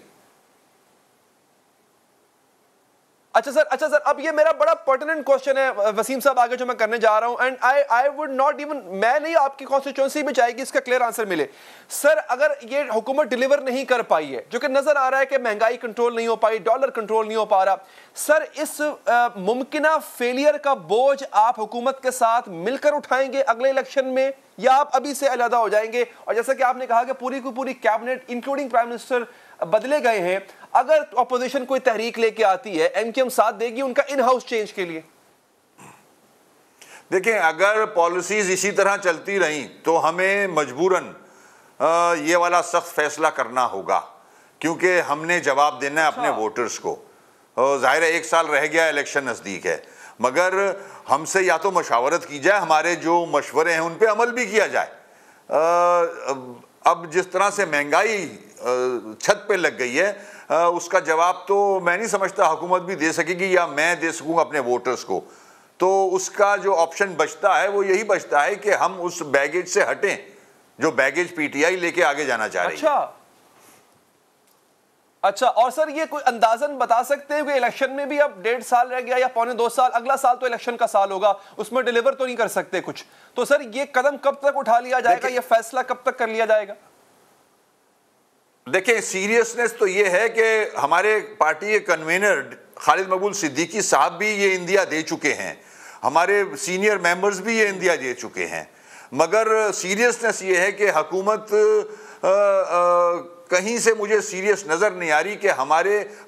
अच्छा सर, अब ये मेरा बड़ा पर्टिनेंट क्वेश्चन है वसीम साहब आगे जो मैं करने जा रहा हूं, and I would not even, मैं नहीं, आपकी कॉन्स्टिट्यूएंसी भी चाहेगी इसका क्लियर आंसर मिले। सर, अगर ये हुकूमत डिलीवर नहीं कर पाई है, जो कि नजर आ रहा है कि महंगाई कंट्रोल नहीं हो पाई, डॉलर कंट्रोल नहीं हो पा रहा, सर इस मुमकिना फेलियर का बोझ आप हुकूमत के साथ मिलकर उठाएंगे अगले इलेक्शन में, या आप अभी से अलग हो जाएंगे? और जैसा कि आपने कहा कि पूरी की पूरी कैबिनेट इंक्लूडिंग प्राइम मिनिस्टर बदले गए हैं, अगर अपोजिशन कोई तहरीक लेके आती है, एमक्यूएम साथ देगी उनका इन हाउस चेंज के लिए? देखें, अगर पॉलिसीज इसी तरह चलती रहीं तो हमें मजबूरन ये वाला सख्त फैसला करना होगा, क्योंकि हमने जवाब देना है अपने वोटर्स को। जाहिर है 1 साल रह गया, इलेक्शन नज़दीक है, मगर हमसे या तो मशावरत की जाए, हमारे जो मशवरे हैं उन पे अमल भी किया जाए। अब जिस तरह से महंगाई छत पे लग गई है, उसका जवाब तो मैं नहीं समझता हुकूमत भी दे सकेगी या मैं दे सकूंगा अपने वोटर्स को। तो उसका जो ऑप्शन बचता है वो यही बचता है कि हम उस बैगेज से हटें जो बैगेज पीटीआई लेके आगे जाना चाह रही है। अच्छा, और सर ये कोई अंदाजन बता सकते हैं कि इलेक्शन में भी अब 1.5 साल रह गया या पौने 2 साल, अगला साल तो इलेक्शन का साल होगा, उसमें डिलीवर तो नहीं कर सकते कुछ, तो सर ये कदम कब तक उठा लिया जाएगा, ये फैसला कब तक कर लिया जाएगा? देखिए, सीरियसनेस तो ये है कि हमारे पार्टी के कन्वीनर खालिद मकबूल सिद्दीकी साहब भी ये इंदिया दे चुके हैं, हमारे सीनियर मेंबर्स भी ये इंदिया दे चुके हैं, मगर सीरियसनेस ये है कि हुकूमत कहीं से मुझे सीरियस नज़र नहीं आ रही कि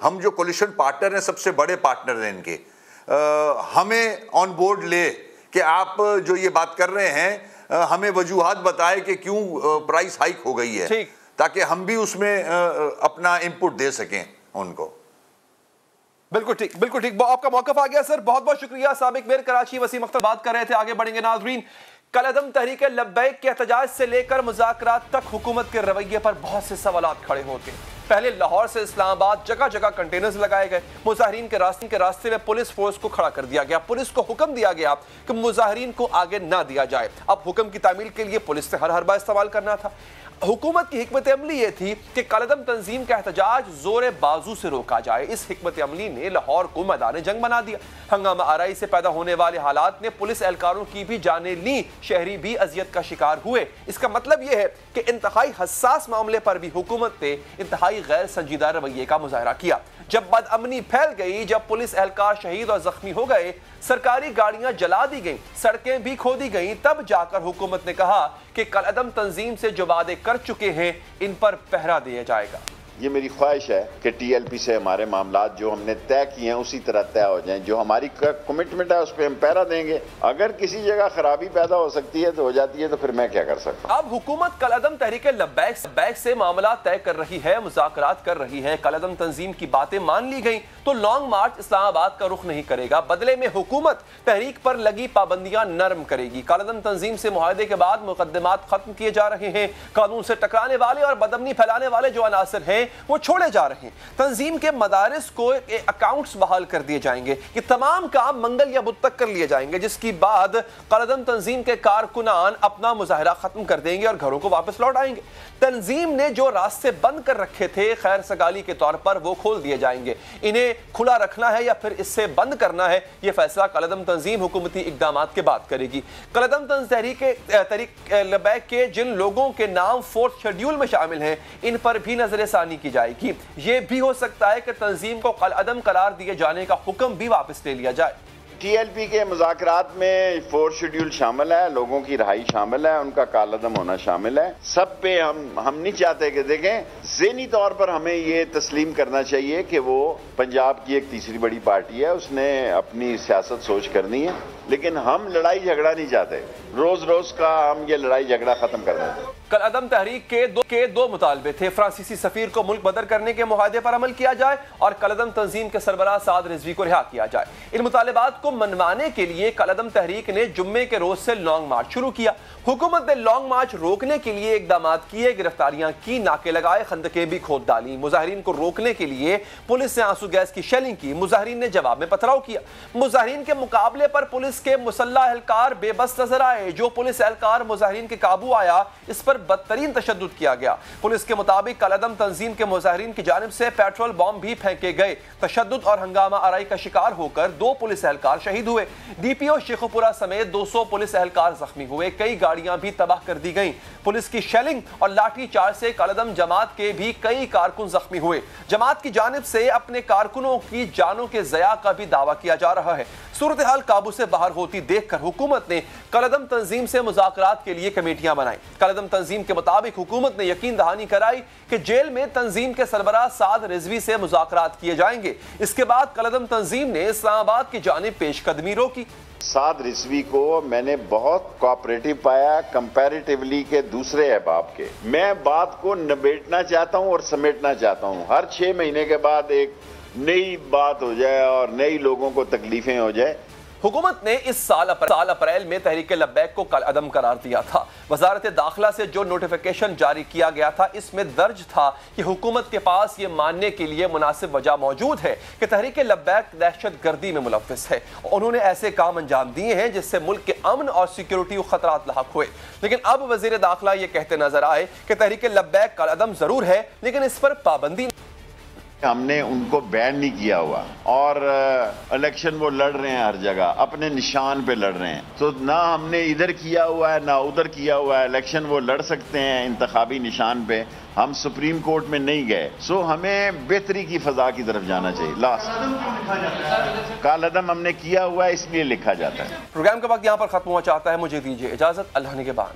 हम जो कोलिशन पार्टनर हैं, सबसे बड़े पार्टनर हैं इनके, हमें ऑन बोर्ड ले कि आप जो ये बात कर रहे हैं हमें वजूहात बताए कि क्यों प्राइस हाइक हो गई है, ताकि हम भी उसमें अपना इनपुट दे सकें उनको। बिल्कुल ठीक, बिल्कुल ठीक, आपका मौक़िफ़ आ गया सर, बहुत बहुत शुक्रिया। साबिक मेयर कराची वसीम अख्तर बात कर रहे थे। आगे बढ़ेंगे नाज़रीन। कलअदम तहरीक लब्बैक के एहतजाज से लेकर मुज़ाकरात तक हुकूमत के रवैये पर बहुत से सवालात खड़े होते हैं। पहले लाहौर से इस्लामाबाद जगह जगह कंटेनर्स लगाए गए, मुजाहिरीन के रास्ते में पुलिस फोर्स को खड़ा कर दिया गया, पुलिस को हुक्म दिया गया कि मुजाहिरीन को आगे ना दिया जाए। अब हुक्म की तामील के लिए पुलिस से हर हरबा इस्तेमाल करना था। हुकूमत की हिकमत अमली ये थी कि कलअदम तंजीम का एहतजाज जोर बाजू से रोका जाए। इस हिकमत अमली ने लाहौर को मैदान जंग बना दिया। हंगामा आराई से पैदा होने वाले हालात ने पुलिस एहलकारों की भी जानें ली, शहरी भी अजियत का शिकार हुए। इसका मतलब यह है कि इंतहाई हसास मामले पर भी हुकूमत ने इंतहाई गैर संजीदा रवैये का मुजाहरा किया। जब बदअमनी फैल गई, जब पुलिस एहलकार शहीद और जख्मी हो गए, सरकारी गाड़ियां जला दी गईं, सड़कें भी खोदी गईं, तब जाकर हुकूमत ने कहा कि कलअदम तंजीम से जो वादे कर चुके हैं इन पर पहरा दिया जाएगा। ये मेरी ख्वाहिश है कि टीएलपी से हमारे मामलात जो हमने तय किए हैं उसी तरह तय हो जाएं। जो हमारी कमिटमेंट है उस पर हम पहरा देंगे। अगर किसी जगह खराबी पैदा हो सकती है तो हो जाती है, तो फिर मैं क्या कर सकता हूँ। अब हुकूमत कलअदम तहरीक लब्बैक से मामला तय कर रही है, मुज़ाकरात कर रही है। कलअदम तंजीम की बातें मान ली गई तो लॉन्ग मार्च इस्लामाबाद का रुख नहीं करेगा। बदले में हुकूमत तहरीक पर लगी पाबंदियां नरम करेगी। कलअदम तंजीम से मुआहदे के बाद मुकदमात खत्म किए जा रहे हैं। कानून से टकराने वाले और बदअमनी फैलाने वाले जो अनासर हैं वो छोड़े जा रहे हैं। तंजीम के मदारिस को अकाउंट्स बहाल कर दिए जाएंगे। ये तमाम काम मंगल या बुध तक कर लिए जाएंगे, जिसकी बाद कलअदम तंजीम के कारकुनान अपना मुजाहरा खत्म कर देंगे और घरों को वापस लौट आएंगे। तंजीम ने जो रास्ते बंद कर रखे थे खैर सगाली के तौर पर, वो खोल दिए जाएंगे। इन्हें खुला रखना है या फिर इससे बंद करना है, यह फैसला कलअदम तंजीम हुकूमती इकदामात के बाद करेगी। कलअदम तहरीक लब्बैक के जिन लोगों के नाम 4th शेड्यूल में शामिल हैं, इन पर भी नजरसानी की जाएगी। यह भी हो सकता है कि तंजीम को कलअदम करार दिए जाने का हुक्म भी वापस ले लिया जाए। टीएलपी के मुज़ाकरात में 4th शेड्यूल शामिल है, लोगों की रहाई शामिल है, उनका कालअदम होना शामिल है। सब पे हम नहीं चाहते कि देखें, ज़हनी तौर पर हमें ये तस्लीम करना चाहिए कि वो पंजाब की एक तीसरी बड़ी पार्टी है, उसने अपनी सियासत सोच करनी है, लेकिन हम लड़ाई झगड़ा नहीं चाहते। रोज रोज का हम ये लड़ाई झगड़ा खत्म कर दें। कल अदम तहरीक के दो मुतालबे थे। फ्रांसीसी सफीर को मुल्क बदर करने के मुआहदे पर अमल किया जाए और कल अदम तंजीम के सरबराह साद रिजवी को रिहा किया जाए। इन मुतालबात को मनवाने के लिए कल अदम तहरीक ने जुम्मे के रोज से लॉन्ग मार्च शुरू किया। हुकूमत ने लॉन्ग मार्च रोकने के लिए इकदाम किए, गिरफ्तारियां की, नाके लगाए, खंदकें भी खोद डाली। मुजाहिरीन को रोकने के लिए पुलिस ने आंसू गैस की शेलिंग की। मुजाहिरीन ने जवाब में पथराव किया। मुजाहिरीन के मुकाबले पर पुलिस के मुसल्लह एहलकार बेबस नजर आए। जो पुलिस एहलकार मुजाहिरीन के काबू आया, इस पर बदतरीन तशद्दुद किया गया। पुलिस के मुताबिक कल अदम तंजीम के मुजाहिरीन की जानिब से पेट्रोल बॉम्ब भी फेंके गए। तशद्दुद और हंगामा आराई का शिकार होकर 2 पुलिस एहलकार शहीद हुए। डीपीओ शेखुपुरा समेत 200 पुलिस एहलकार जख्मी हुए। कई गाड़ियां भी तबाह कर दी गईं। पुलिस की शेलिंग और लाठी चार्ज से कल अदम जमात के भी कई कारकुन जख्मी हुए। जमात की जानिब से अपने कारकुनों की जानों के ज़या का भी दावा किया जा रहा है। सूरत हाल काबू से बाहर होती देखकर हुकूमत ने कल अदम तंजीम से मुज़ाकरात के लिए कमेटियां बनाई। कल अदम तंजीम के मुताबिक हुकूमत ने यकीन दहानी कराई कि जेल में तंजीम के सरबराह साद रिजवी से मुज़ाकरात किए जाएंगे। इसके बाद कल अदम तंजीम ने इस्लामाबाद की जानिब पेशकदमी रोकी। साद रिजवी को मैंने बहुत कोऑपरेटिव पाया कंपैरेटिवली के दूसरे अहबाब के। मैं बात को निबेड़ना चाहता हूं और समेटना चाहता हूं। हर 6 महीने के बाद एक नई बात हो जाए और नई लोगों को तकलीफें हो जाए। हुकूमत ने इस साल अप्रैल में तहरीक लब्बैक को कल अदम करार दिया था। वजारत दाखिला से जो नोटिफिकेशन जारी किया गया था, इसमें दर्ज था कि हुकूमत के पास ये मानने के लिए मुनासिब वजह मौजूद है कि तहरीक लब्बैक दहशत गर्दी में मुलव्विस है। उन्होंने ऐसे काम अंजाम दिए हैं जिससे मुल्क के अमन और सिक्योरिटी को खतरात लाहक हुए। लेकिन अब वजीर दाखिला ये कहते नजर आए कि तहरीक लब्बैक कल अदम जरूर है, लेकिन इस पर पाबंदी। हमने उनको बैन नहीं किया हुआ और इलेक्शन वो लड़ रहे हैं हर जगह, अपने निशान पे लड़ रहे हैं। तो ना हमने इधर किया हुआ है ना उधर किया हुआ है। इलेक्शन वो लड़ सकते हैं इंतखाबी निशान पे। हम सुप्रीम कोर्ट में नहीं गए। सो हमें बेहतरी की फजा की तरफ जाना चाहिए। लास्ट कल अदम हमने किया हुआ है, इसलिए लिखा जाता है। प्रोग्राम का वक्त यहाँ पर खत्म हुआ चाहता है। मुझे दीजिए इजाजत। अल्लाह ने के बाद।